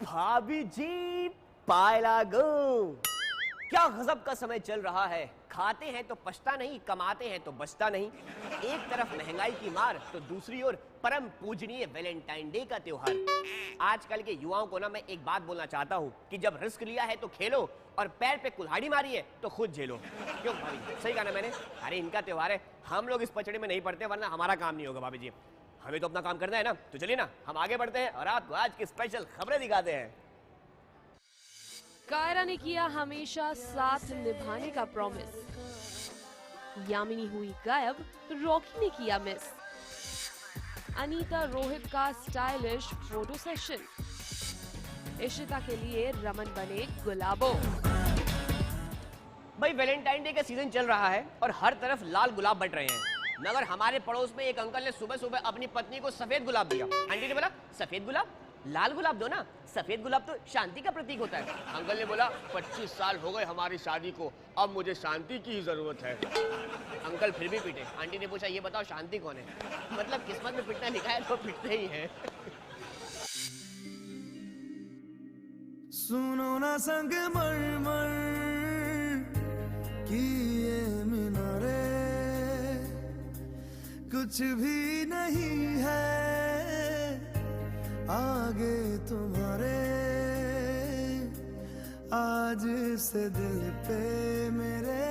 भाभी जी पायला गो, क्या गजब का समय चल रहा है। खाते हैं तो पछता नहीं, कमाते हैं तो बचता नहीं। एक तरफ महंगाई की मार तो दूसरी ओर परम पूजनीय वैलेंटाइन डे का त्योहार। आजकल के युवाओं को ना मैं एक बात बोलना चाहता हूँ कि जब रिस्क लिया है तो खेलो और पैर पे कुल्हाड़ी मारी है तो खुद झेलो। क्यों भाभी, सही कहा ना मैंने? अरे इनका त्योहार है, हम लोग इस पचड़े में नहीं पड़ते वरना हमारा काम नहीं होगा। भाभी जी हमें तो अपना काम करना है ना, तो चलिए ना हम आगे बढ़ते हैं और आपको आज की स्पेशल खबरें दिखाते हैं। कायरा ने किया हमेशा साथ निभाने का प्रॉमिस। यामिनी हुई गायब, रॉकी ने किया मिस। अनीता रोहित का स्टाइलिश फोटो सेशन। इशिता के लिए रमन बने गुलाबो। भाई वैलेंटाइन डे का सीजन चल रहा है और हर तरफ लाल गुलाब बट रहे हैं, मगर हमारे पड़ोस में एक अंकल ने सुबह सुबह अपनी पत्नी को सफेद गुलाब दिया। आंटी ने बोला सफेद गुलाब, लाल गुलाब दो ना, सफेद गुलाब तो शांति का प्रतीक होता है। अंकल ने बोला 25 साल हो गए हमारी शादी को, अब मुझे शांति की ही जरूरत है। अंकल फिर भी पीटे। आंटी ने पूछा ये बताओ शांति कौन है? मतलब किस्मत में पिटना लिखा है तो पिटते ही है। सुनो ना संग मरमर की ये मीनारे, कुछ भी नहीं है आगे तुम्हारे। आज से दिल पे मेरे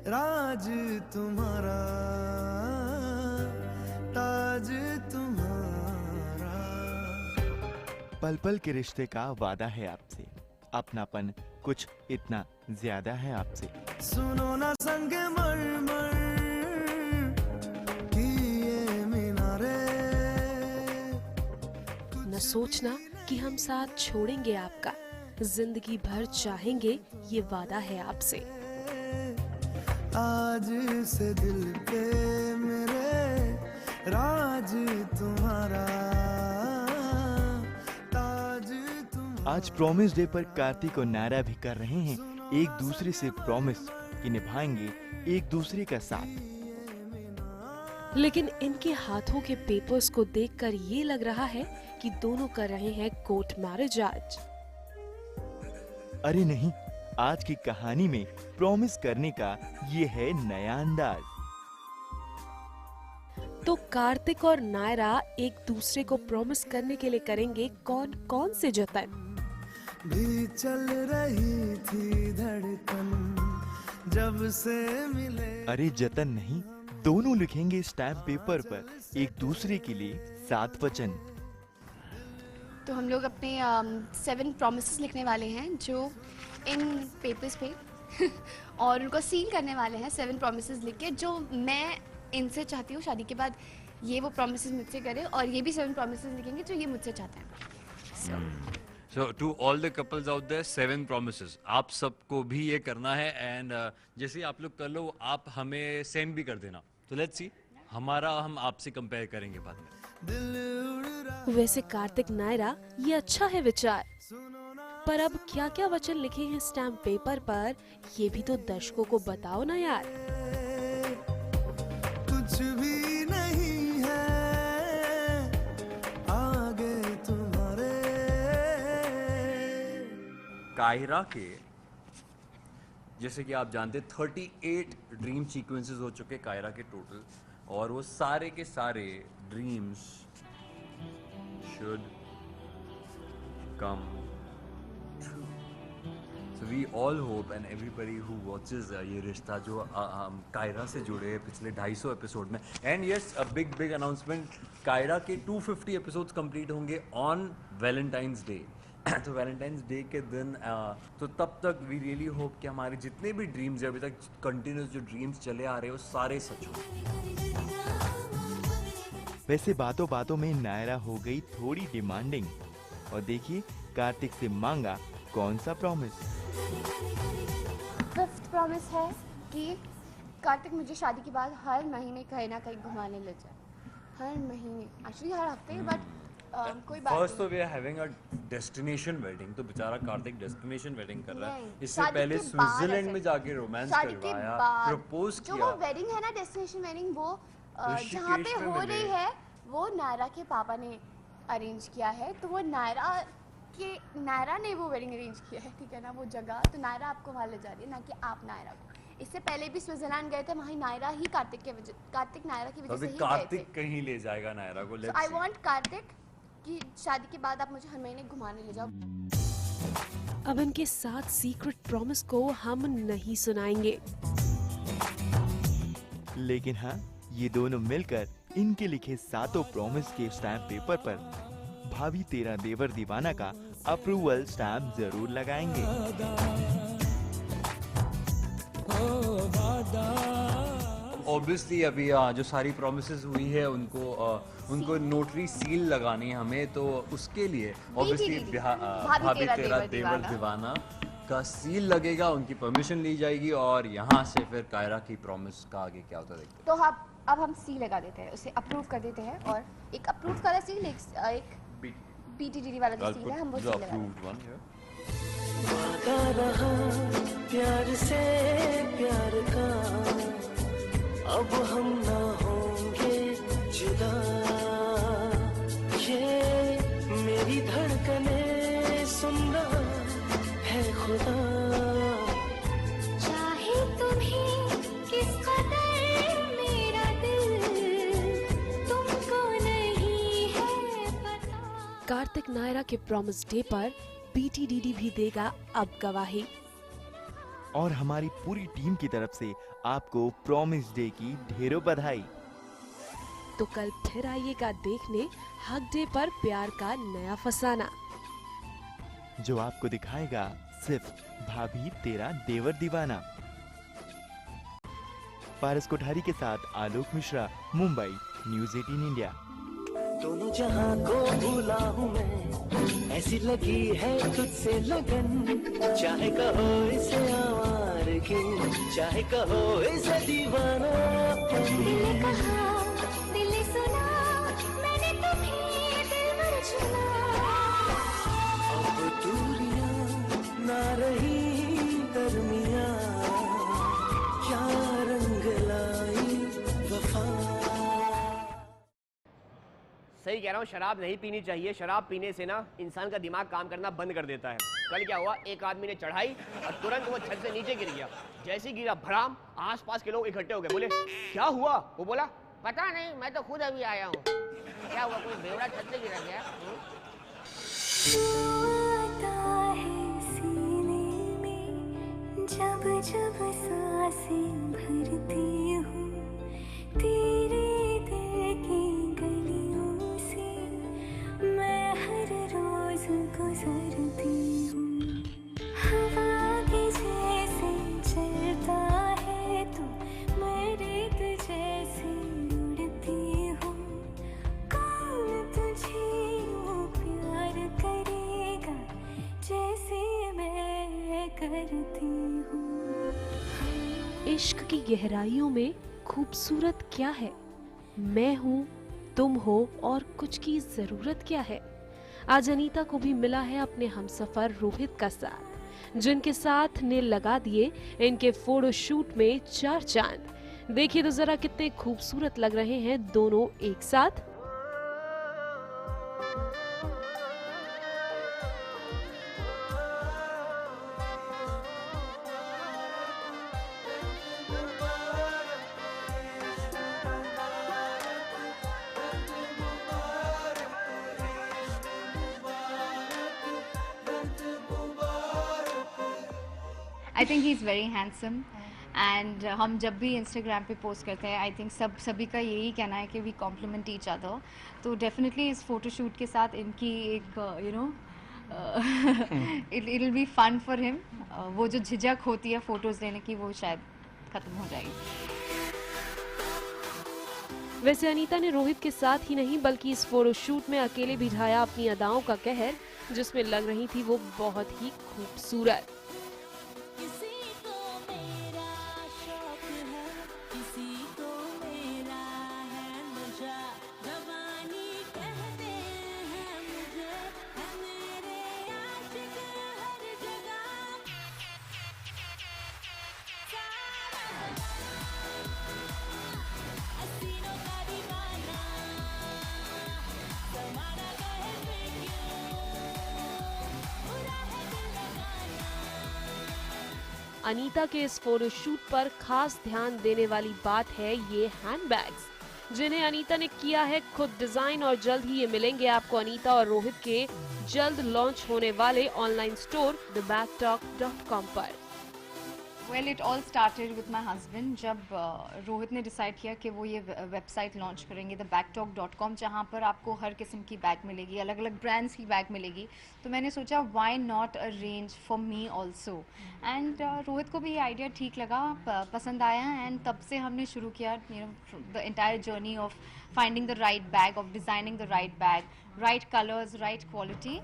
राज तुम्हारा, ताज तुम्हारा। पल पल के रिश्ते का वादा है आपसे, अपनापन कुछ इतना ज्यादा है आपसे। सुनो ना संग मरमर की ये मीनारे, न सोचना कि हम साथ छोड़ेंगे आपका, जिंदगी भर चाहेंगे ये वादा है आपसे। आज से दिल पे मेरे राज तुम्हारा, ताज तुम्हारा। आज प्रॉमिस डे पर कार्तिक और नायरा भी कर रहे हैं एक दूसरे से प्रॉमिस कि निभाएंगे एक दूसरे का साथ। लेकिन इनके हाथों के पेपर्स को देखकर ये लग रहा है कि दोनों कर रहे हैं कोर्ट मैरिज आज। अरे नहीं, आज की कहानी में प्रॉमिस करने का ये है नया अंदाज। तो कार्तिक और नायरा एक दूसरे को प्रॉमिस करने के लिए करेंगे कौन कौन से जतन। भी चल रही थी धड़कन जब से मिले। अरे जतन नहीं, दोनों लिखेंगे स्टैम्प पेपर पर एक दूसरे के लिए 7 वचन। तो हम लोग अपने 7 प्रॉमिसेस लिखने वाले हैं जो इन पेपर्स पे और उनको सील करने वाले हैं। 7 प्रॉमिसेस लिख के जो मैं इनसे चाहती हूँ शादी के बाद ये वो प्रॉमिसेस मुझसे करें, और ये भी 7 प्रॉमिसेस लिखेंगे जो ये मुझसे चाहते हैं। So to all the couples out there, 7 promises. आप सबको भी ये करना है एंड जैसे आप लोग कर लो आप हमें सेंड भी कर देना। तो लेट्स सी हमारा हम आपसे कंपेयर करेंगे बाद में। वैसे कार्तिक नायरा ये अच्छा है विचार, पर अब क्या क्या वचन लिखे हैं स्टैम्प पेपर पर ये भी तो दर्शकों को बताओ ना यार। कुछ भी नहीं है आगे तुम्हारे। कायरा के जैसे कि आप जानते 38 ड्रीम सीक्वेंसेस हो चुके कायरा के टोटल, और वो सारे के सारे dreams should come true. So we all hope and everybody who watches Yeh Rishta जो कायरा से जुड़े हैं पिछले 250 एपिसोड में। And yes a big announcement, Kaira के 250 एपिसोड्स कंप्लीट होंगे ऑन वैलेंटाइंस डे। तो वैलेंटाइंस डे के दिन तो तब तक वी रियली होप कि हमारे जितने भी ड्रीम्स हैं अभी तक कंटिन्यूस जो ड्रीम्स चले आ रहे हैं वो सारे सच हो। वैसे बातों बातों में नायरा हो गई थोड़ी डिमांडिंग, और देखिए कार्तिक से मांगा कौन सा प्रॉमिस। 5th प्रॉमिस है कि कार्तिक मुझे शादी के बाद हर महीने कहीं ना कहीं घुमाने ले जाए। हर महीने, एक्चुअली हर हफ्ते, बट कोई बात फर्स्ट तो we are having a destination wedding. तो बेचारा कार्तिक डेस्टिनेशन वेडिंग कर रहा है। नहीं, इससे शादी पहले के बाद स्विट्जरलैंड में ऐसे। जाके रोमांस शादी के करवाया, बाद प्रपोज जो किया। वो वेडिंग है ना, डेस्टिनेशन वेडिंग, वो जहाँ ऋषिकेश पे में हो मिले। रही है वो नायरा के पापा ने अरेंज किया है, तो वो नायरा ने वो वेडिंग अरेंज किया है, ठीक है ना, वो जगह। तो नायरा आपको वहाँ ले जा रही है, ना कि आप नायरा को। इससे पहले भी स्विट्जरलैंड गए थे, वहाँ नायरा ही कार्तिक नायरा की वजह से ही गए थे। कार्तिक कहीं ले जाएगा नायरा को। आई वांट कार्तिक कि शादी के बाद आप मुझे हर महीने घुमाने ले जाओ। अब इनके साथ सीक्रेट प्रॉमिस को हम नहीं सुनाएंगे, लेकिन हाँ, ये दोनों मिलकर इनके लिखे 7 प्रॉमिस के स्टैम्प पेपर पर भाभी तेरा देवर दीवाना का अप्रूवल स्टैम्प जरूर लगाएंगे। ऑब्वियसली अभी जो सारी प्रोमिसेस हुई है उनको नोटरी सील लगानी है हमें, तो उसके लिए ऑब्वियसली भाभी तेरा देवर दीवाना का सील लगेगा, उनकी परमिशन ली जाएगी और यहाँ से फिर कायरा की प्रॉमिस का आगे क्या होता है देखते हैं। तो अब हम सील लगा देते हैं, उसे अप्रूव कर देते हैं, और एक अप्रूव वाला सील, एक BTDD वाला जो सील है, हम वो सील लगा देते हैं। वादा रहा प्यार से प्यार का, अब हम ना होंगे जुदा, ये मेरी धड़कने सुन रहा है खुदा। चाहे तुम्हें किस कदर मेरा दिल तुमको नहीं है पता। कार्तिक नायरा के प्रॉमिस डे पर BTDD भी देगा अब गवाही। और हमारी पूरी टीम की तरफ से आपको प्रॉमिस डे की ढेरों बधाई। तो कल फिर आइएगा देखने हक डे पर प्यार का नया फसाना, जो आपको दिखाएगा सिर्फ भाभी तेरा देवर दीवाना। पारस कोठारी के साथ आलोक मिश्रा, मुंबई, न्यूज़ 18 इंडिया। दोनों जहां को भूला हूँ मैं, ऐसी लगी है तुझसे लगन, चाहे कहो इसे आवारगी, चाहे कहो इसे दीवाना। दिल ने कहा, दिल ने सुना, मैंने तुम्हें दिलबर चुना। अब दूरियां ना रही दरमियां, क्या रंग लाई वफा। सही कह रहा हूँ, शराब नहीं पीनी चाहिए। शराब पीने से ना इंसान का दिमाग काम करना बंद कर देता है। कल क्या हुआ, एक आदमी ने चढ़ाई और तुरंत वो छत से नीचे गिर गया। जैसे ही गिरा, भड़ाम, आसपास के लोग इकट्ठे हो गए। बोले क्या हुआ? वो बोला पता नहीं, मैं तो खुद अभी आया हूँ। क्या हुआ, कोई बेवड़ा छत से गिरा गया? जब जब सांसें भरती हूँ तेरे दिल की गलियों से, मैं हर रोज गुजरती हूँ। हवा के जैसे चलता है तू, मैं रेत जैसे उड़ती हूँ। कौन तुझे यूँ प्यार करेगा जैसे मैं करती हूँ। इश्क की गहराइयों में खूबसूरत क्या है? मैं हूँ, तुम हो, और कुछ की जरूरत क्या है? आज अनीता को भी मिला है अपने हमसफर रोहित का साथ, जिनके साथ ने लगा दिए इनके फोटो शूट में 4 चांद। देखिए तो जरा कितने खूबसूरत लग रहे हैं दोनों एक साथ। आई think he is very handsome and हम जब भी इंस्टाग्राम पे पोस्ट करते हैं, आई थिंक सभी का यही कहना है कि वी कॉम्प्लीमेंट ईच अदर। तो डेफिनेटली इस फोटोशूट के साथ इनकी एक it will be fun for him. वो जो झिझक होती है फोटोज़ लेने की, वो शायद ख़त्म हो जाएगी। वैसे अनीता ने रोहित के साथ ही नहीं बल्कि इस फोटोशूट में अकेले भी ढाया अपनी अदाओं का कहर, जिसमें लग रही थी वो बहुत ही खूबसूरत। अनीता के इस फोटोशूट पर खास ध्यान देने वाली बात है ये हैंडबैग्स, जिन्हें अनीता ने किया है खुद डिजाइन, और जल्द ही ये मिलेंगे आपको अनीता और रोहित के जल्द लॉन्च होने वाले ऑनलाइन स्टोर thebagtalk.com पर। Well it all started with my husband. जब रोहित ने डिसाइड किया कि वो ये वेबसाइट लॉन्च करेंगे thebagtalk.com, जहाँ पर आपको हर किस्म की बैग मिलेगी, अलग अलग ब्रांड्स की बैग मिलेगी, तो मैंने सोचा why not a range for me also. And Rohit को भी ये आइडिया ठीक लगा, पसंद आया, एंड तब से हमने शुरू किया the entire journey of finding the right bag, of designing the right bag, right colours, right quality.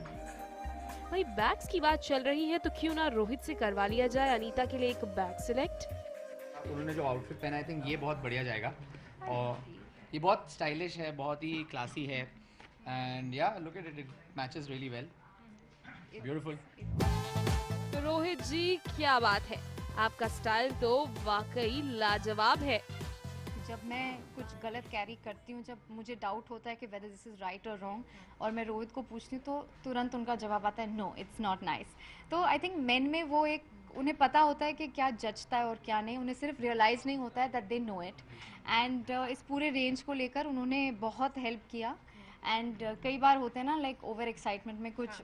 भाई बैग्स की बात चल रही है तो क्यों ना रोहित से करवा लिया जाए अनीता के लिए एक बैग सिलेक्ट। उन्होंने जो आउटफिट पहना, आई थिंक ये बहुत बढ़िया जाएगा, और ये बहुत स्टाइलिश है, बहुत ही क्लासी है, एंड या look at it, it matches really well, beautiful. तो रोहित जी क्या बात है, आपका स्टाइल तो वाकई लाजवाब है। जब मैं कुछ गलत कैरी करती हूँ, जब मुझे डाउट होता है कि वेदर दिस इज़ राइट और रॉन्ग, और मैं रोहित को पूछती हूँ, तो तुरंत उनका जवाब आता है नो इट्स नॉट नाइस। तो आई थिंक मेन में वो एक, उन्हें पता होता है कि क्या जचता है और क्या नहीं, उन्हें सिर्फ रियलाइज़ नहीं होता है that they know it. And इस पूरे रेंज को लेकर उन्होंने बहुत हेल्प किया। एंड कई बार होते हैं ना, लाइक ओवर एक्साइटमेंट में कुछ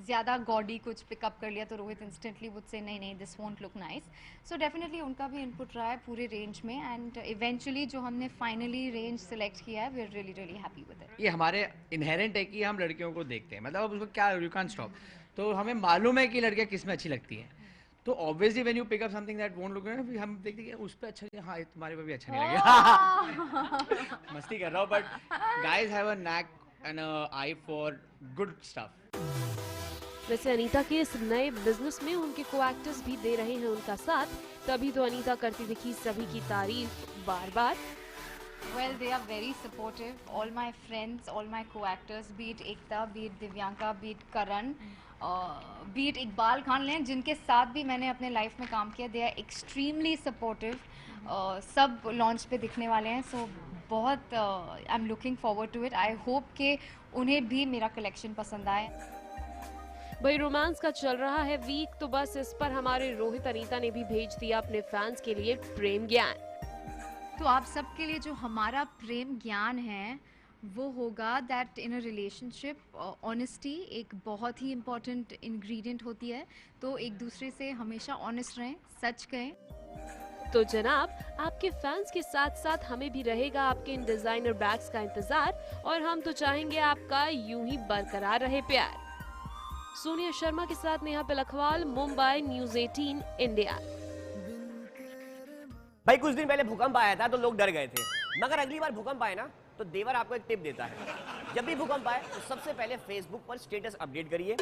ज़्यादा गॉडी कुछ पिकअप कर लिया, तो रोहित इंस्टेंटली वुड से नहीं this won't look nice. So definitely उनका भी इनपुट रहा है पूरे रेंज में, एंड इवेंचुअली जो हमने फाइनली रेंज सेलेक्ट किया है, we are really really happy with it. ये हमारे इनहेरेंट है कि हम लड़कियों को देखते हैं, मतलब अब उसको क्या, यू कैन स्टॉप, तो हमें मालूम है कि लड़कियाँ किस में अच्छी लगती हैं, तो obviously when you pick up something that won't look, हम देखते हैं उस पे अच्छा, हाँ तुम्हारे पे भी अच्छा नहीं लगेगा। मस्ती कर रहा हूँ, but guys have a knack and I for good stuff. वैसे अनीता के इस नए बिजनेस में उनके को-एक्टर्स भी दे रहे हैं उनका साथ, तभी तो अनीता करती दिखी सभी की तारीफ बार बार। Well, they are very supportive. All my friends, all my co-actors, be it Ekta, be it Divyanka, be it Karan, be it Iqbal Khan, जिनके साथ भी मैंने अपने लाइफ में काम किया, they are extremely supportive. सब लॉन्च पे दिखने वाले हैं, so बहुत I am looking forward to it. I hope कि उन्हें भी मेरा कलेक्शन पसंद आए। भाई रोमांस का चल रहा है वीक, तो बस इस पर हमारे रोहित अनीता ने भी भेज दिया अपने फैंस के लिए प्रेम ज्ञान। तो आप सबके लिए जो हमारा प्रेम ज्ञान है वो होगा that in a relationship honesty एक बहुत ही इम्पॉर्टेंट इंग्रेडिएंट होती है, तो एक दूसरे से हमेशा ऑनेस्ट रहें, सच कहें। तो जनाब, आपके फैंस के साथ साथ हमें भी रहेगा आपके इन डिजाइनर बैग्स का इंतजार, और हम तो चाहेंगे आपका यूं ही बरकरार रहे प्यार। सोनिया शर्मा के साथ नेहा पिलखवाल, मुंबई, न्यूज़ 18 इंडिया। भाई कुछ दिन पहले भूकंप आया था तो लोग डर गए थे, मगर अगली बार भूकंप आए ना तो देवर आपको एक टिप देता है, जब भी भूकंप आए तो सबसे पहले फेसबुक पर स्टेटस अपडेट करिए,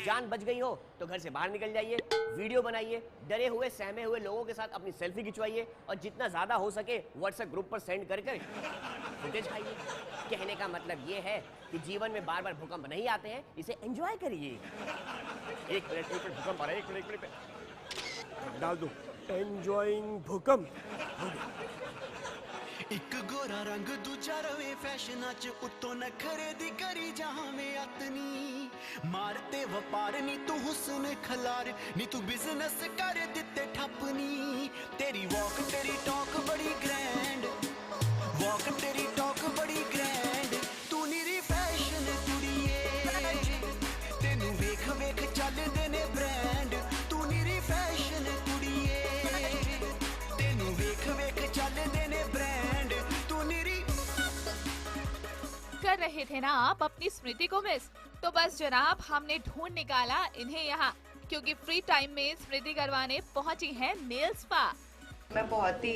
जान बच गई हो तो घर से बाहर निकल जाइए, वीडियो बनाइए, डरे हुए सहमे हुए लोगों के साथ अपनी सेल्फी खिंचवाइए, और जितना ज्यादा हो सके व्हाट्सएप ग्रुप पर सेंड कर फुटेज खाइए। कहने का मतलब ये है कि जीवन में बार बार भूकंप नहीं आते हैं, इसे एंजॉय करिए। एक मिनट भूकंप आ रहा है, एक मिनट डाल दो एंजॉयिंग भूकंप। एक गोरा रंग दूजा रवे फैशना च उत्तों नखरे दी करी जहां में अतनी मारते व्यापार नी तू हुस्न खलार नी तू बिजनेस कर दिते ठपनी तेरी वॉक तेरी टॉक बड़ी ग्रैंड वॉक तेरी टॉक बड़ी ग्रैंड तू नीरी फैशन कुड़िए तेनू वेख वेख चल देने ब्रांड तू नीरी फैशन कुड़िए तेनू वेख वेख चल देने ब्रांड तू नीरी। कर रहे थे ना आप अपनी स्मृति को मिस, तो बस जनाब हमने ढूंढ निकाला इन्हें यहाँ, क्योंकि फ्री टाइम में स्मृति करवाने पहुंची है नेल स्पा। मैं बहुत ही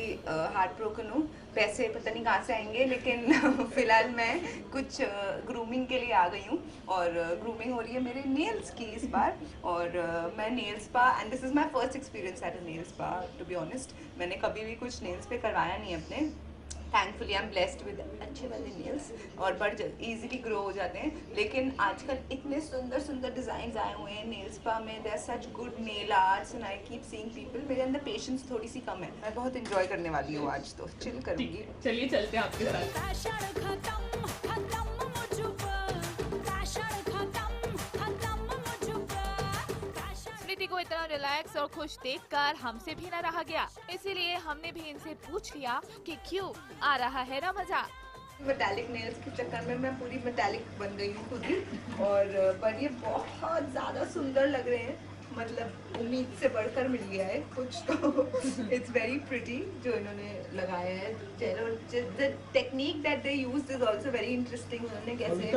हार्ट ब्रोकन हूँ, पैसे पता नहीं कहाँ से आएंगे, लेकिन फिलहाल मैं कुछ ग्रूमिंग के लिए आ गई हूँ, और ग्रूमिंग हो रही है मेरे नेल्स की इस बार, और मैं nail spa, and this is my first experience at a nail spa to be honest. मैंने कभी भी कुछ नेल्स पे करवाया नहीं अपने, thankfully I am blessed with अच्छे वाले नेल्स, और बट इजीली ग्रो हो जाते हैं। लेकिन आजकल इतने सुंदर सुंदर डिज़ाइन आए हुए हैं नेल स्पा में, there such good nail arts and I keep seeing people. मेरे अंदर पेशेंस थोड़ी सी कम है, मैं बहुत इंजॉय करने वाली हूँ आज, तो चिल करूँगी। चलिए चलते हैं आपके साथ। स्मृति को इतना एकदम रिलैक्स और खुश देखकर हमसे भी न रहा गया, इसीलिए हमने भी इनसे पूछ लिया कि क्यों आ रहा है ना मजा। मेटालिक नेल्स के चक्कर में मैं पूरी मेटालिक बन गई हूँ खुद ही, और पर ये बहुत ज़्यादा सुंदर लग रहे हैं, मतलब उम्मीद से बढ़कर मिल गया है कुछ तो। इट्स वेरी प्रिटी जो इन्होंने लगाया है। चलो, the technique that they used is also very interesting. उन्होंने कैसे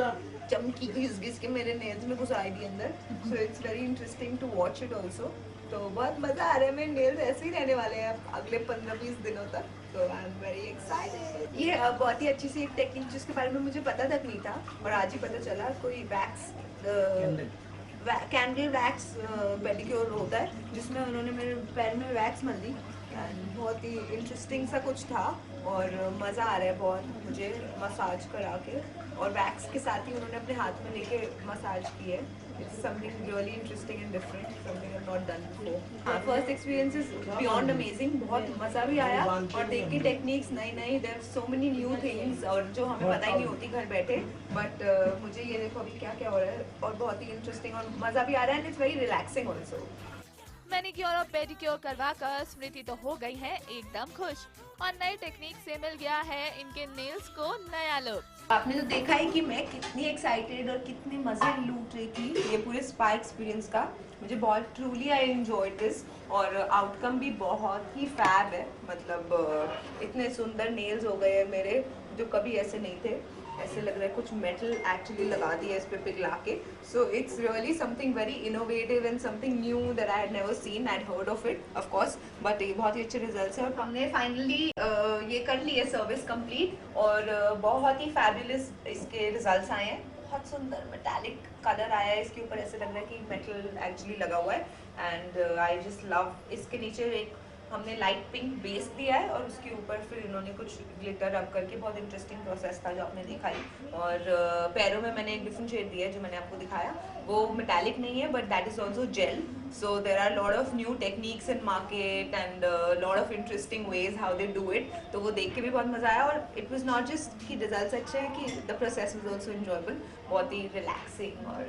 चमकी घिस घिस के मेरे नेल्स में घुसाई दी अंदर, so it's very interesting to watch it also. तो बहुत मज़ा आ रहा है। मेरे नेल्स ऐसे ही रहने वाले हैं अगले 15-20 दिनों तक, तो आई एम वेरी एक्साइटेड। ये बहुत ही अच्छी सी एक टेक्निक जिसके बारे में मुझे पता तक नहीं था और आज ही पता चला। कोई वैक्स कैंडल वैक्स पेडिक्योर होता है जिसमें उन्होंने मेरे पैर में वैक्स मल दी। बहुत ही इंटरेस्टिंग सा कुछ था और मज़ा आ रहा है बहुत मुझे मसाज करा के, और वैक्स के साथ ही उन्होंने अपने हाथ में लेके मसाज की है। It's something really interesting and different, something I have not done before. First experience is beyond amazing. बहुत मज़ा भी आया और देख के टेक्निक्स नई नई, there so many new things और जो हमें पता ही नहीं होती घर बैठे। बट मुझे ये देखो अभी क्या क्या हो रहा है और बहुत ही इंटरेस्टिंग और मज़ा भी आ रहा है and it's very relaxing also. Manicure और पेडिक्योर करवाकर स्मृति तो हो गई है एकदम खुश और नई टेक्निक से मिल गया है इनके नेल्स को नया लुक। आपने तो देखा ही कि मैं कितनी एक्साइटेड और कितने मज़े लूट रही थी ये पूरे स्पा एक्सपीरियंस का। मुझे बहुत ट्रूली आई एंजॉयड दिस और आउटकम भी बहुत ही फैब है। मतलब इतने सुंदर नेल्स हो गए हैं मेरे जो कभी ऐसे नहीं थे। ऐसे लग रहा है कुछ मेटल एक्चुअली लगा दिया इस पे पिघला के। So it's really something very innovative and something knew that I had never seen, I had heard of it of course, but ये बहुत ही अच्छे रिजल्ट्स हैं। और हमने फाइनली ये कर ली है सर्विस कंप्लीट और बहुत ही फैबुलस इसके रिजल्ट्स आए हैं। बहुत सुंदर मेटालिक कलर आया है इसके ऊपर, ऐसे लग रहा है कि मेटल एक्चुअली लगा हुआ है एंड आई जस्ट लव। इसके नीचे एक हमने लाइट पिंक बेस दिया है और उसके ऊपर फिर इन्होंने कुछ ग्लिटर रब करके, बहुत इंटरेस्टिंग प्रोसेस था जो आपने देखा ही। और पैरों में मैंने एक डिफरेंट शेड दिया है जो मैंने आपको दिखाया, वो मेटालिक नहीं है but that is also gel. So there are lot of new techniques in market and lot of interesting ways how they do it. तो वो देख के भी बहुत मज़ा आया और इट वॉज नॉट जस्ट कि रिजल्ट अच्छे हैं कि the process was also enjoyable. बहुत ही रिलैक्सिंग और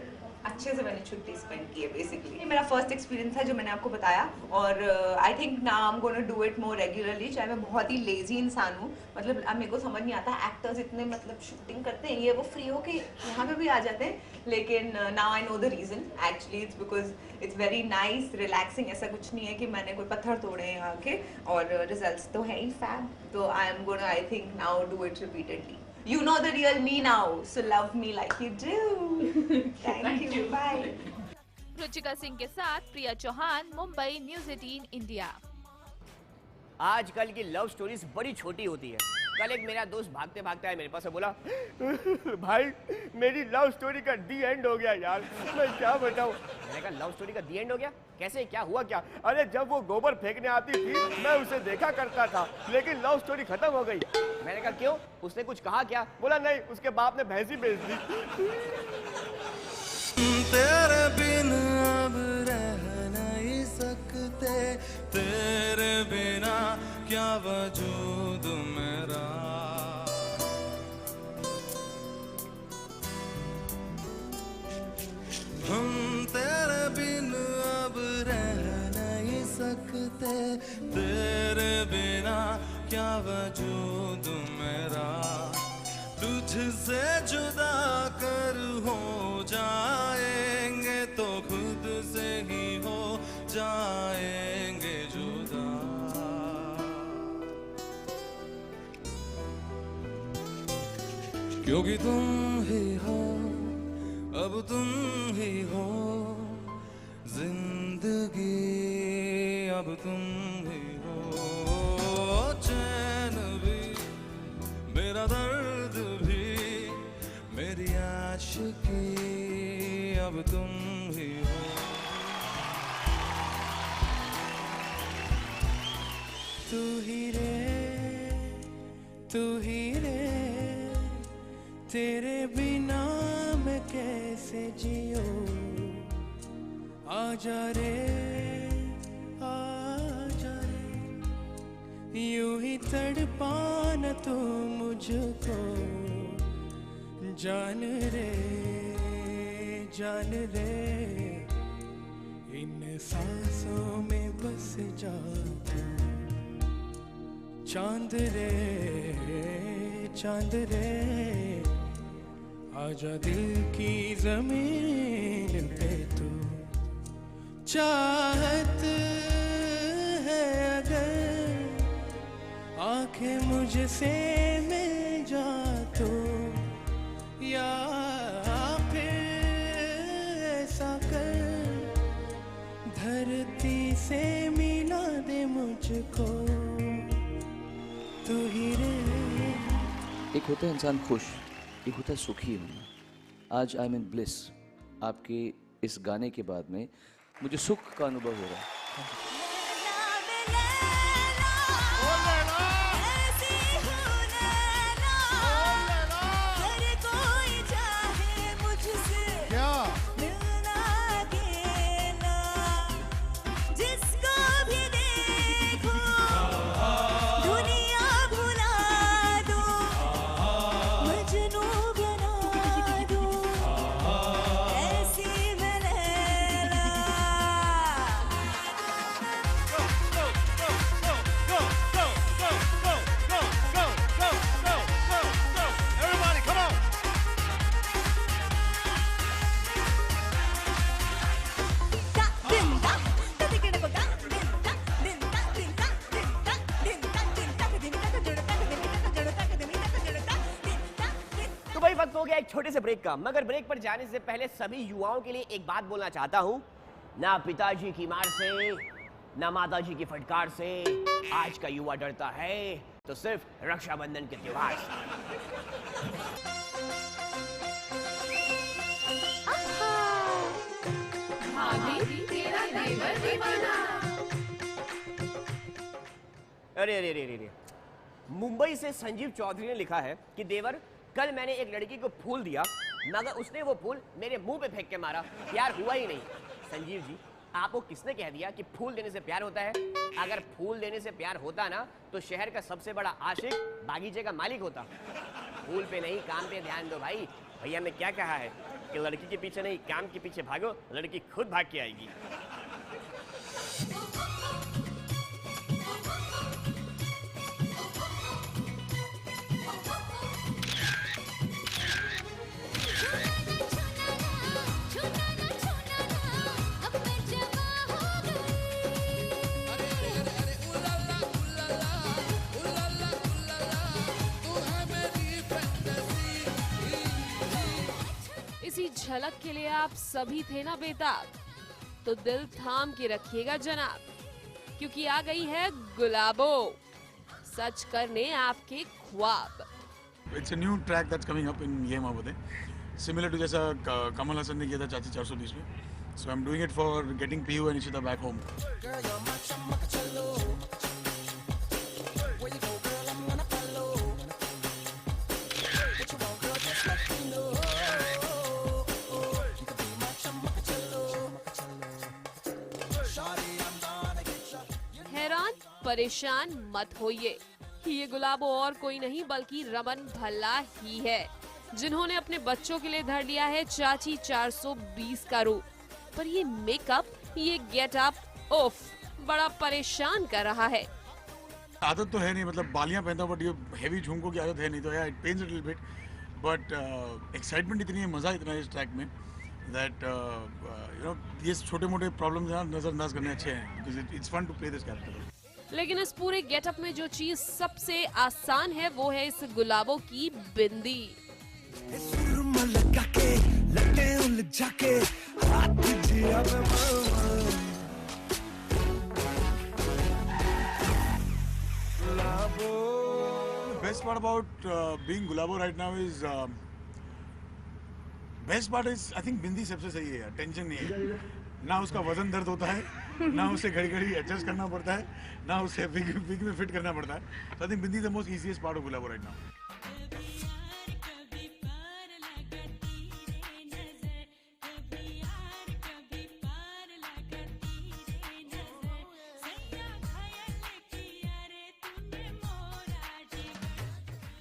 अच्छे से मैंने छुट्टी स्पेंड की है बेसिकली। ये मेरा फर्स्ट एक्सपीरियंस था जो मैंने आपको बताया और I think now I am gonna do it more regularly. चाहे मैं बहुत ही लेजी इंसान हूँ, मतलब अब मेरे को समझ नहीं आता एक्टर्स इतने मतलब शूटिंग करते हैं ये वो फ्री हो के यहाँ पे भी आ जाते हैं, लेकिन now I know the reason. Actually it's because it's very nice relaxing. ऐसा कुछ नहीं है कि मैंने कोई पत्थर तोड़े हैं यहाँ के, और रिजल्ट्स तो है ही फैब। तो I am gonna I think now do it repeatedly. You know the real me now, so love me like you do. Thank you. Bye. Ruchika Singh के साथ प्रिया चौहान, मुंबई, न्यूज़ 18 इंडिया। आजकल की लव स्टोरीज बड़ी छोटी होती है। कल एक मेरा दोस्त भागते भागते आया मेरे पास और बोला, भाई मेरी लव स्टोरी का दी एंड हो गया यार, मैं क्या बताऊं। मैंने कहा लव स्टोरी का दी एंड हो गया? कैसे, क्या हुआ क्या? अरे जब वो गोबर फेंकने आती थी मैं उसे देखा करता था, लेकिन लव स्टोरी खत्म हो गई। मैंने कहा क्यों, उसने कुछ कहा क्या? बोला नहीं, उसके बाप ने भैंसी बेच दी। तेरे बिन अब रह नहीं सकते, तेरे बिना क्या वजूद मेरा। हम तेरे बिन अब रह नहीं सकते, तेरे बिना क्या वजूद मेरा। तुझसे जुदा कर हो जाएंगे तो खुद से ही हो जाएंगे जुदा। क्योंकि तुम ही हो, अब तुम ही हो जिंदगी, अब तुम ही हो चैन भी, मेरा दर्द भी, मेरी आशिकी, अब तुम ही हो। तू ही रे, तू ही रे, तेरे बिना मैं कैसे जियो। आजा रे, आजा रे, यूं ही तड़पाना तू मुझको। जान रे, जान रे, इन सांसों में बस जा तू, चांद रे आजा दिल की जमीन पे तू, चाहत है अगर आंखें मुझसे मिल जा तो, या फिर ऐसा कर धरती से मिला दे मुझको तू ही रे। एक होता है इंसान खुश, एक होता है सुखी होना। आज आई एम इन ब्लिस। आपके इस गाने के बाद में मुझे सुख का अनुभव हो रहा है। वक्त हो गया एक छोटे से ब्रेक का, मगर ब्रेक पर जाने से पहले सभी युवाओं के लिए एक बात बोलना चाहता हूं। ना पिताजी की मार से, ना माताजी की फटकार से आज का युवा डरता है तो सिर्फ रक्षाबंधन के त्योहार से। अरे अरे अरे अरे, मुंबई से संजीव चौधरी ने लिखा है कि देवर, कल मैंने एक लड़की को फूल दिया मगर उसने वो फूल मेरे मुंह पे फेंक के मारा, प्यार हुआ ही नहीं। संजीव जी, आपको किसने कह दिया कि फूल देने से प्यार होता है? अगर फूल देने से प्यार होता ना तो शहर का सबसे बड़ा आशिक बागीचे का मालिक होता। फूल पे नहीं, काम पे ध्यान दो भाई। भैया ने क्या कहा है कि लड़की के पीछे नहीं, काम के पीछे भागो, लड़की खुद भाग के आएगी। इसी झलक के लिए आप सभी थे ना बेताब, तो दिल थाम के रखिएगा जनाब, क्योंकि आ गई है गुलाबो, सच करने आपके ख्वाब। It's a new track that's coming up in ये मावदे, similar to जैसा कमल हसन ने किया था चाची 420 में। So I'm doing it for getting PU and Ishita back home. हैरान परेशान मत होइए, ये गुलाबो और कोई नहीं बल्कि रमन भल्ला ही है, जिन्होंने अपने बच्चों के लिए धर लिया है चाची 420 का रूप। पर ये मेकअप, ये गेटअप, उफ, बड़ा परेशान कर रहा है। आदत तो है नहीं, मतलब बालियां पहनता हूं, बट ये हेवी झुमकों की आदत है नहीं, तो यार it pens a little bit, but excitement इतनी है, मजा इतना है इस ट्रैक में दैट यू नो ये छोटे मोटे प्रॉब्लम्स ना नजरअंदाज करने अच्छे हैं, because it's fun to play this character. लेकिन इस पूरे गेटअप में जो चीज सबसे आसान है वो है इस गुलाबो की बिंदी। Best part about being Gulabo right now is best part is I think बिंदी सबसे सही है, टेंशन नहीं है, ना उसका वजन दर्द होता है, ना उसे घड़ी घड़ी एडजस्ट करना पड़ता है, ना उसे विग में फिट करना पड़ता है। So I think bindi is the most easiest part of Gulabo right now.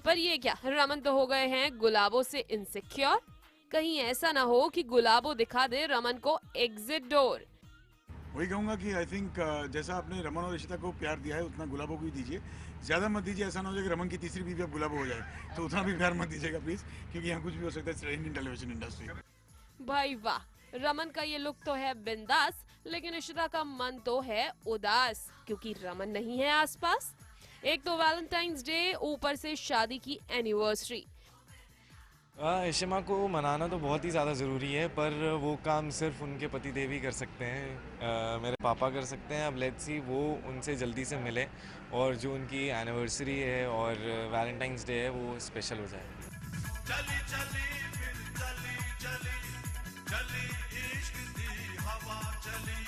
पर ये क्या, रमन तो हो गए हैं गुलाबो से इनसिक्योर। कहीं ऐसा ना हो कि गुलाबो दिखा दे रमन को एग्जिट डोर। वही कहूँगा कि आई थिंक जैसा आपने रमन और इशिता को प्यार दिया है उतना गुलाबो को भी दीजिए। ज़्यादा मत दीजिए, ऐसा ना हो जाए कि रमन की तीसरी बीवी अब गुलाबो हो जाए, तो उतना भी प्यार मत दीजिएगा प्लीज़, क्योंकि यहाँ कुछ भी हो सकता है इंडियन टेलीविजन इंडस्ट्री। भाई वाह, रमन का ये लुक तो है बिंदास, लेकिन इशिता का मन तो है उदास क्योंकि रमन नहीं है आसपास। एक तो वैलेंटाइंस डे, ऊपर से शादी की एनिवर्सरी। इशिमा को मनाना तो बहुत ही ज़्यादा ज़रूरी है, पर वो काम सिर्फ उनके पति देव ही कर सकते हैं, मेरे पापा कर सकते हैं। अब लेट्स सी वो उनसे जल्दी से मिले और जो उनकी एनिवर्सरी है और वैलेंटाइंस डे है वो स्पेशल हो जाए। चली चली फिर चली चली चली इश्क दी हवा चली।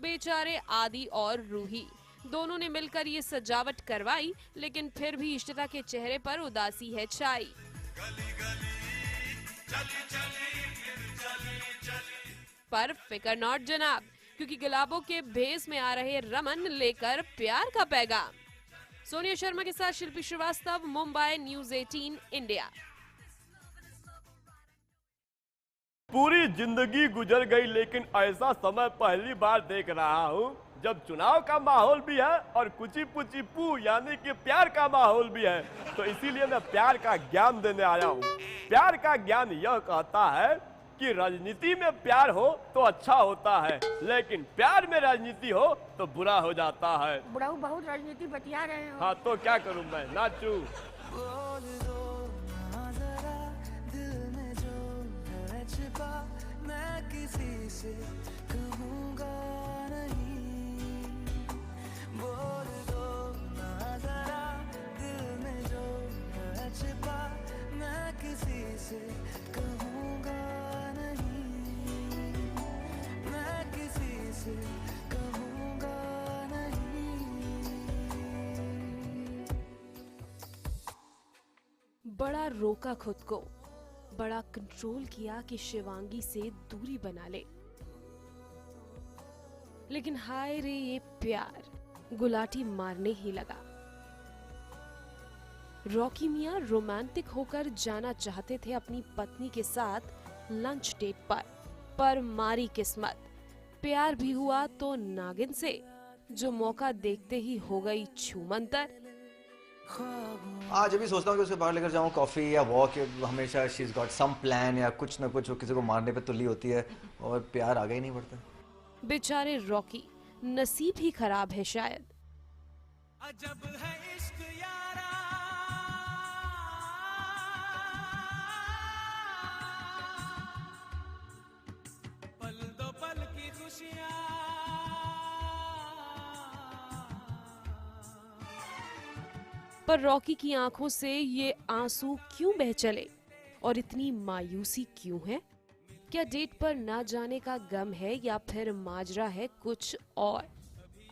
बेचारे आदि और रूही दोनों ने मिलकर ये सजावट करवाई, लेकिन फिर भी इशिता के चेहरे पर उदासी है छाई। पर फिकर नॉट जनाब, क्योंकि गुलाबों के भेस में आ रहे रमन लेकर प्यार का पैगाम। सोनिया शर्मा के साथ शिल्पी श्रीवास्तव, मुंबई, न्यूज़ 18 इंडिया। पूरी जिंदगी गुजर गई, लेकिन ऐसा समय पहली बार देख रहा हूँ जब चुनाव का माहौल भी है और कुची पुची पू यानी कि प्यार का माहौल भी है। तो इसीलिए मैं प्यार का ज्ञान देने आया हूँ। प्यार का ज्ञान यह कहता है कि राजनीति में प्यार हो तो अच्छा होता है, लेकिन प्यार में राजनीति हो तो बुरा हो जाता है। बुढ़ाऊ बहुत राजनीति बतिया रहे हो। हाँ तो क्या करूँ मैं, नाचूं? मैं किसी से कहूँगा नहीं, बोल दो ना जरा दिल में जो है छिपा, मैं किसी से कहूँगा नहीं, मैं किसी से कहूँगा नहीं। बड़ा रोका खुद को, बड़ा कंट्रोल किया कि शिवांगी से दूरी बना ले, लेकिन हाय रे ये प्यार गुलाटी मारने ही लगा। रॉकी मियां रोमांटिक होकर जाना चाहते थे अपनी पत्नी के साथ लंच डेट पर मारी किस्मत। प्यार भी हुआ तो नागिन से, जो मौका देखते ही हो गई छूमंतर। आज अभी सोचता हूँ कि उसे बाहर लेकर जाऊँ कॉफ़ी या वॉक, हमेशा she is got some plan या कुछ ना कुछ, वो किसी को मारने पे तुली होती है और प्यार आगे ही नहीं बढ़ता। बेचारे रॉकी, नसीब ही खराब है शायद। अजब है इश्क यारा, पल दो पल की खुशियाँ, पर रॉकी की आंखों से ये आंसू क्यों बह चले और इतनी मायूसी क्यों है? क्या डेट पर ना जाने का गम है या फिर माजरा है कुछ और?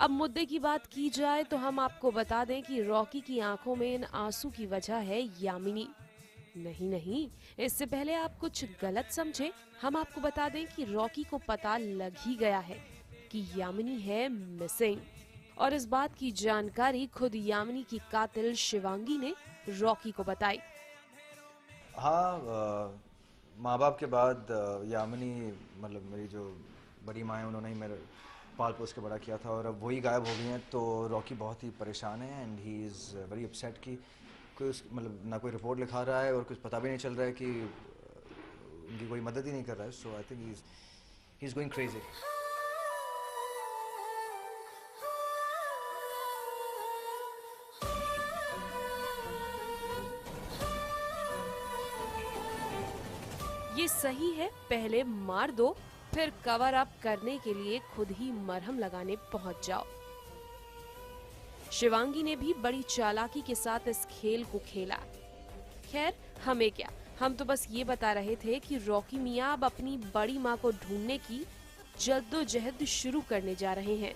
अब मुद्दे की बात की जाए तो हम आपको बता दें कि रॉकी की आंखों में इन आंसू की वजह है यामिनी। नहीं, इससे पहले आप कुछ गलत समझे। हम आपको बता दें कि रॉकी को पता लग ही गया है कि यामिनी है मिसिंग, और इस बात की जानकारी खुद यामिनी की कातिल शिवांगी ने रॉकी को बताई। हाँ, माँ बाप के बाद यामिनी, मतलब मेरी जो बड़ी माँ है, उन्होंने ही मेरे पाल पोस के बड़ा किया था और अब वही गायब हो गई हैं। तो रॉकी बहुत ही परेशान है and he is very upset कि कोई मतलब ना कोई रिपोर्ट लिखा रहा है और कुछ पता भी नहीं चल रहा है कि उनकी कोई मदद ही नहीं कर रहा है। So I think he is going crazy. ये सही है, पहले मार दो, फिर कवर अप करने के लिए खुद ही मरहम लगाने पहुंच जाओ। शिवांगी ने भी बड़ी चालाकी के साथ इस खेल को खेला। खैर हमें क्या, हम तो बस ये बता रहे थे कि रॉकी मियां अब अपनी बड़ी माँ को ढूंढने की जद्दोजहद शुरू करने जा रहे हैं।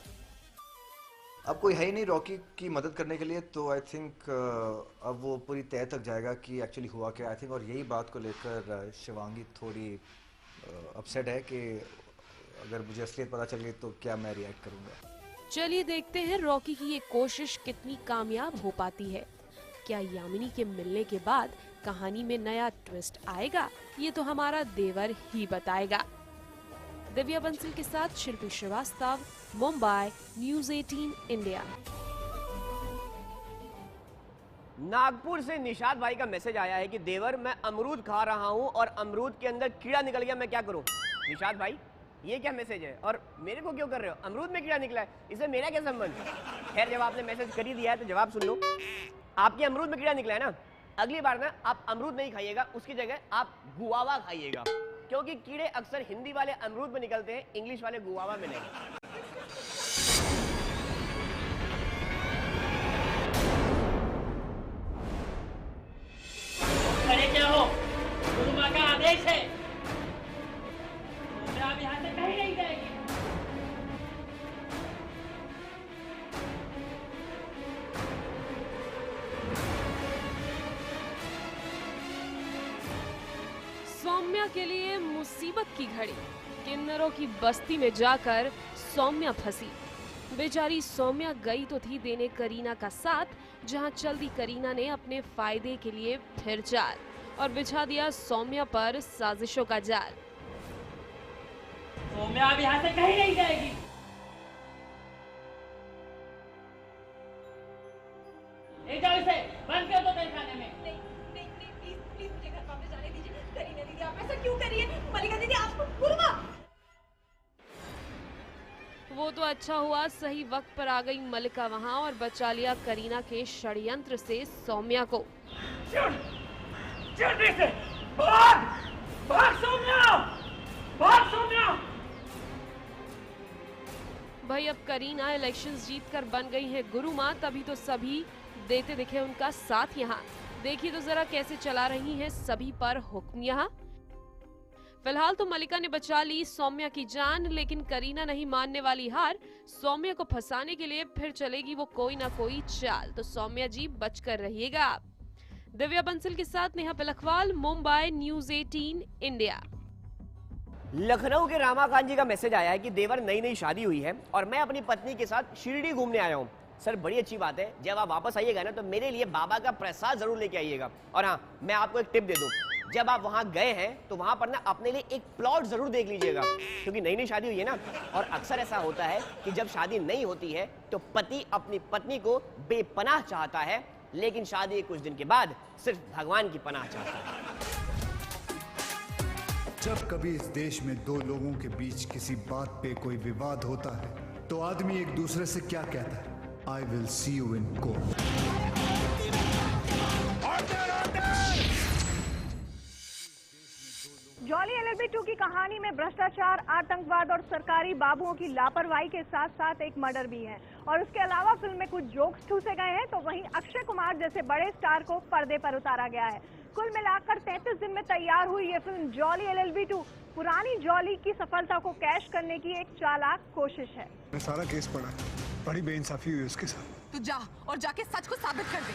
अब कोई है ही नहीं रॉकी की मदद करने के लिए, तो आई थिंक अब वो पूरी तय तक जाएगा कि एक्चुअली हुआ क्या। आई थिंक और यही बात को लेकर शिवांगी थोड़ी अपसेट है कि अगर मुझे असलियत पता चल गई तो क्या मैं रिएक्ट करूँगा। चलिए देखते हैं रॉकी की ये कोशिश कितनी कामयाब हो पाती है। क्या यामिनी के मिलने के बाद कहानी में नया ट्विस्ट आएगा? ये तो हमारा देवर ही बताएगा। दिव्या बंसल के साथ शिल्पी श्रीवास्तव, मुंबई, न्यूज़ 18 इंडिया। नागपुर से निशाद भाई का मैसेज आया है कि देवर मैं अमरूद खा रहा हूं और अमरूद के अंदर कीड़ा निकल गया, मैं क्या करूं? निशाद भाई ये क्या मैसेज है और मेरे को क्यों कर रहे हो? अमरूद में कीड़ा निकला है, इससे मेरा क्या संबंध? खैर जब आपने मैसेज कर ही दिया है तो जवाब सुन लो। आपके अमरूद में कीड़ा निकला है ना, अगली बार ना आप अमरूद नहीं खाइएगा, उसकी जगह आप गुआवा खाइएगा, क्योंकि कीड़े अक्सर हिंदी वाले अमरूद में निकलते हैं, इंग्लिश वाले गुआवा में नहीं। अरे क्या हो, गुरु माँ का आदेश है, आप यहाँ से कहीं नहीं जाएगी। सौम्या के लिए मुसीबत की घड़ी। किन्नरों की बस्ती में जाकर सौम्या फंसी। बेचारी सौम्या गई तो थी देने करीना का साथ, जहां चल दी करीना ने अपने फायदे के लिए फिर जाल और बिछा दिया सौम्या पर साजिशों का जाल। सौम्या अब यहाँ से कहीं नहीं जाएगी। ले जाओ इसे, बंद कर दो तेरे खाने में। प्लीज मुझे घर वापस जाने दीजिए। करीना दीदी आप ऐसा क्यों करिए? मलिका दीदी आपको गुरुमा। वो तो अच्छा हुआ सही वक्त पर आ गई मलिका वहां और बचा लिया करीना के षड्यंत्र से सौम्या को। जल्दी से भाग, भाग सौम्या, भाग सौम्या। भाई अब करीना इलेक्शंस जीतकर बन गई है गुरु माँ, तभी तो सभी देते दिखे उनका साथ यहाँ। देखिए तो जरा कैसे चला रही हैं सभी पर हुक्म यहाँ। फिलहाल तो मलिका ने बचा ली सौम्या की जान, लेकिन करीना नहीं मानने वाली हार। सौम्या को फंसाने के लिए फिर चलेगी वो कोई ना कोई चाल, तो सौम्या जी बचकर रहिएगा आप। दिव्या बंसल के साथ नेहा पिलखवाल, मुंबई, न्यूज़ 18 इंडिया। लखनऊ के रामाकांत जी का मैसेज आया है कि देवर नई नई शादी हुई है और मैं अपनी पत्नी के साथ शिरडी घूमने आया हूँ। सर बड़ी अच्छी बात है, जब आप वापस आइएगा ना तो मेरे लिए बाबा का प्रसाद जरूर लेके आइएगा। और हाँ, मैं आपको एक टिप दे दूं, जब आप वहां गए हैं तो वहां पर ना अपने लिए एक प्लॉट जरूर देख लीजिएगा, क्योंकि नई नई शादी हुई है ना। और अक्सर ऐसा होता है कि जब शादी नहीं होती है तो पति अपनी पत्नी को बेपनाह चाहता है, लेकिन शादी के कुछ दिन के बाद सिर्फ भगवान की पनाह चाहता है। जब कभी इस देश में दो लोगों के बीच किसी बात पे कोई विवाद होता है तो आदमी एक दूसरे से क्या कहता है? I will see you in court. Jolly LLB 2 की कहानी में भ्रष्टाचार, आतंकवाद और सरकारी बाबुओं की लापरवाही के साथ साथ एक मर्डर भी है। और उसके अलावा फिल्म में कुछ जोक्स ठूसे गए हैं, तो वहीं अक्षय कुमार जैसे बड़े स्टार को पर्दे पर उतारा गया है। कुल मिलाकर 33 दिन में तैयार हुई ये फिल्म जॉली LLB 2 पुरानी जॉली की सफलता को कैश करने की एक चालाक कोशिश है। मैं सारा केस पढ़ा, बड़ी बेइंसाफी हुई उसके साथ। तू जा और जाके सच को साबित कर दे।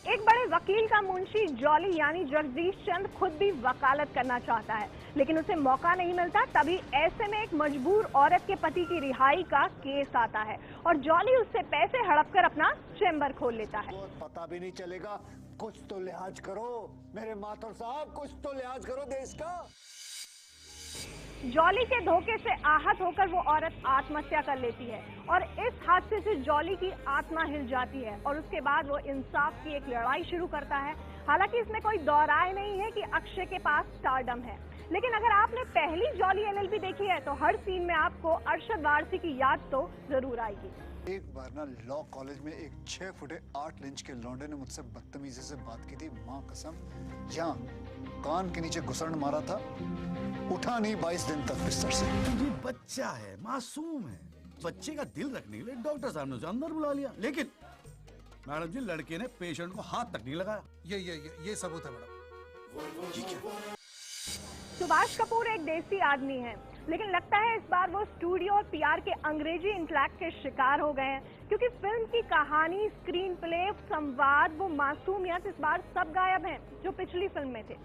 एक बड़े वकील का मुंशी जॉली यानी जगदीश चंद खुद भी वकालत करना चाहता है, लेकिन उसे मौका नहीं मिलता। तभी ऐसे में एक मजबूर औरत के पति की रिहाई का केस आता है और जॉली उससे पैसे हड़प कर अपना चेम्बर खोल लेता है। पता भी नहीं चलेगा, कुछ तो लिहाज करो मेरे माथुर साहब, कुछ तो लिहाज करो देश का। जॉली के धोखे से आहत होकर वो औरत आत्महत्या कर लेती है और इस हादसे से जॉली की आत्मा हिल जाती है और उसके बाद वो इंसाफ की एक लड़ाई शुरू करता है। हालांकि इसमें कोई दो राय नहीं है कि अक्षय के पास स्टारडम है, लेकिन अगर आपने पहली जॉली LLB देखी है तो हर सीन में आपको अरशद वारसी की याद तो जरूर आएगी। एक बार ना लॉ कॉलेज में एक 6 फुटे 8 इंच के लौंडे ने मुझसे बदतमीजी से बात की थी, माँ कसम, यहाँ कान के नीचे घुसड़ मारा था, उठा नहीं 22 दिन तक बिस्तर से। ये बच्चा है, मासूम है, बच्चे का दिल रखने के लिए डॉक्टर साहब ने उसे अंदर बुला लिया, लेकिन मैडम जी लड़के ने पेशेंट को हाथ तक नहीं लगाया। ये सबूत है मैडम। सुभाष कपूर एक देसी आदमी है, लेकिन लगता है इस बार वो स्टूडियो और PR के अंग्रेजी इंटलैक्ट के शिकार हो गए हैं, क्योंकि फिल्म की कहानी, स्क्रीन प्ले, संवाद, वो मासूमियत इस बार सब गायब हैं जो पिछली फिल्म में थे।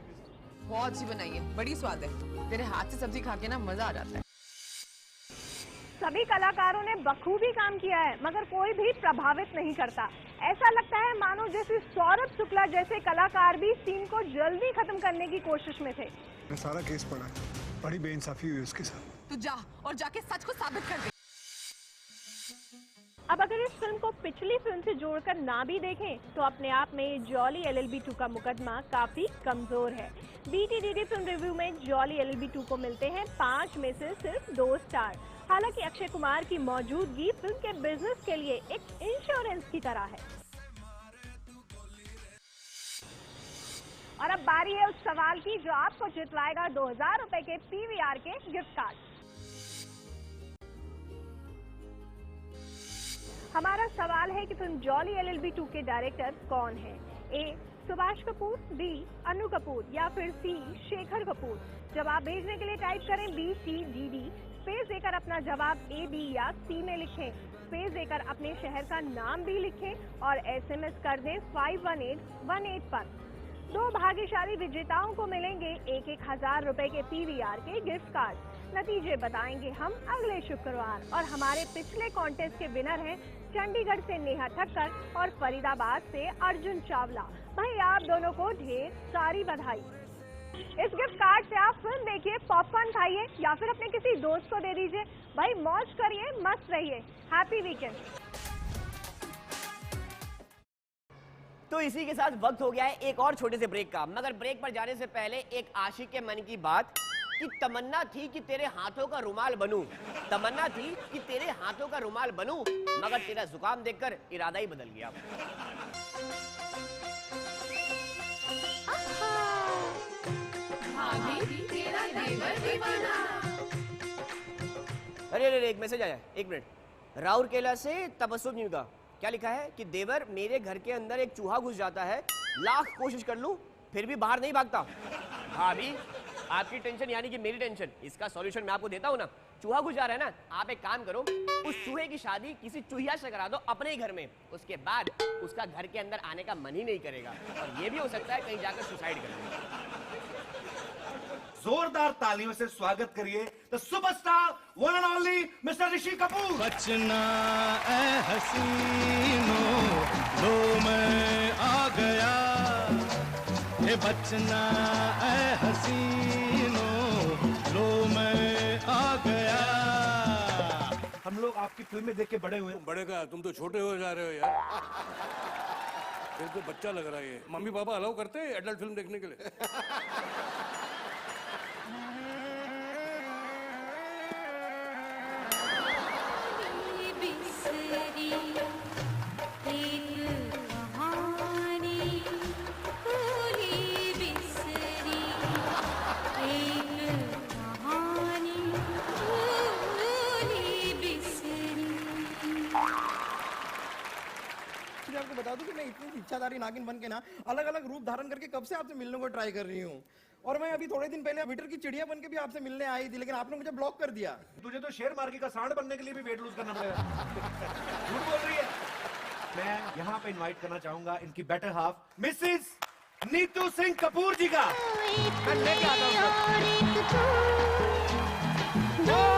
बहुत अच्छी बनाई है, बड़ी स्वाद है, तेरे हाथ से सब्जी खा के ना मजा आ जाता है। सभी कलाकारों ने बखूबी काम किया है, मगर कोई भी प्रभावित नहीं करता। ऐसा लगता है मानो जैसे सौरभ शुक्ला जैसे कलाकार भी सीन को जल्दी खत्म करने की कोशिश में थे। मैं सारा केस पढ़ा, बड़ी बेइंसाफी हुई उसके साथ। तू जा और जाके सच को साबित कर दे। अब अगर इस फिल्म को पिछली फिल्म से जोड़कर ना भी देखें तो अपने आप में जॉली LLB 2 का मुकदमा काफी कमजोर है। BTDD फिल्म रिव्यू में जॉली LLB 2 को मिलते हैं 5 में से सिर्फ 2 स्टार। हालांकि अक्षय कुमार की मौजूदगी फिल्म के बिजनेस के लिए एक इंश्योरेंस की तरह है। और अब बारी है उस सवाल की जो आपको जितवाएगा 2000 रुपए के PVR के गिफ्ट कार्ड। हमारा सवाल है कि फिल्म जॉली LLB 2 के डायरेक्टर कौन है? A. सुभाष कपूर, B. अनु कपूर या फिर C. शेखर कपूर। जवाब भेजने के लिए टाइप करें BCDD, स्पेस देकर अपना जवाब A, B या C में लिखें। स्पेस देकर अपने शहर का नाम भी लिखें और SMS कर दें 51818 पर। 2 भाग्यशाली विजेताओं को मिलेंगे 1000 रुपए के PVR के गिफ्ट कार्ड। नतीजे बताएंगे हम अगले शुक्रवार। और हमारे पिछले कॉन्टेस्ट के विनर हैं चंडीगढ़ से नेहा ठक्कर और फरीदाबाद से अर्जुन चावला। भाई आप दोनों को ढेर सारी बधाई। इस गिफ्ट कार्ड से आप फिल्म देखिए, पॉपकॉर्न खाइए या फिर अपने किसी दोस्त को दे दीजिए। भाई मौज करिए, मस्त रहिए। Happy weekend. तो इसी के साथ वक्त हो गया है एक और छोटे से ब्रेक का, मगर ब्रेक पर जाने से पहले एक आशिक के मन की बात कि तमन्ना थी कि तेरे हाथों का रुमाल बनूं, तमन्ना थी कि तेरे हाथों का रुमाल बनूं, मगर तेरा जुकाम देखकर इरादा ही बदल गया। अरे एक मैसेज आया, 1 मिनट। राउरकेला से तबस्सुम न्यू का क्या लिखा है कि देवर मेरे घर के अंदर एक चूहा घुस जाता है, लाख कोशिश कर लूं फिर भी बाहर नहीं भागता। भाभी आपकी टेंशन यानी कि मेरी टेंशन, इसका सॉल्यूशन मैं आपको देता हूँ ना। चूहा घुस जा रहा है ना, आप एक काम करो, उस चूहे की शादी किसी चूहिया से करा दो अपने ही घर में। उसके बाद उसका घर के अंदर आने का मन ही नहीं करेगा और ये भी हो सकता है कहीं जाकर सुसाइड कर ले। जोरदार तालियों से स्वागत करिए the superstar one and only mister Rishi Kapoor. बचना ऐ हसीनो लो मैं आ गया, हे बचना ऐ हसीनो लो मैं आ गया। हम लोग आपकी फिल्में देख के बड़े हुए। बड़े का तुम तो छोटे हो जा रहे हो यार। फिर तो बच्चा लग रहा है। मम्मी पापा अलाउ करते हैं एडल्ट फिल्म देखने के लिए? आपको बता दूं कि मैं इतनी इच्छाधारी नागिन बन के ना अलग अलग रूप धारण करके कब से आपसे मिलने को ट्राई कर रही हूँ। और मैं अभी थोड़े दिन पहले ट्विटर की चिड़िया बन के भी आपसे मिलने आई थी, लेकिन आपने मुझे ब्लॉक कर दिया। तुझे तो शेर मार्गी का सांड बनने के लिए भी वेट लूज करना पड़ेगा। झूठ बोल रही है। मैं यहाँ पे इनवाइट करना चाहूंगा इनकी better half missus Neetu Singh Kapoor ji का। मैं लेके आता हूँ।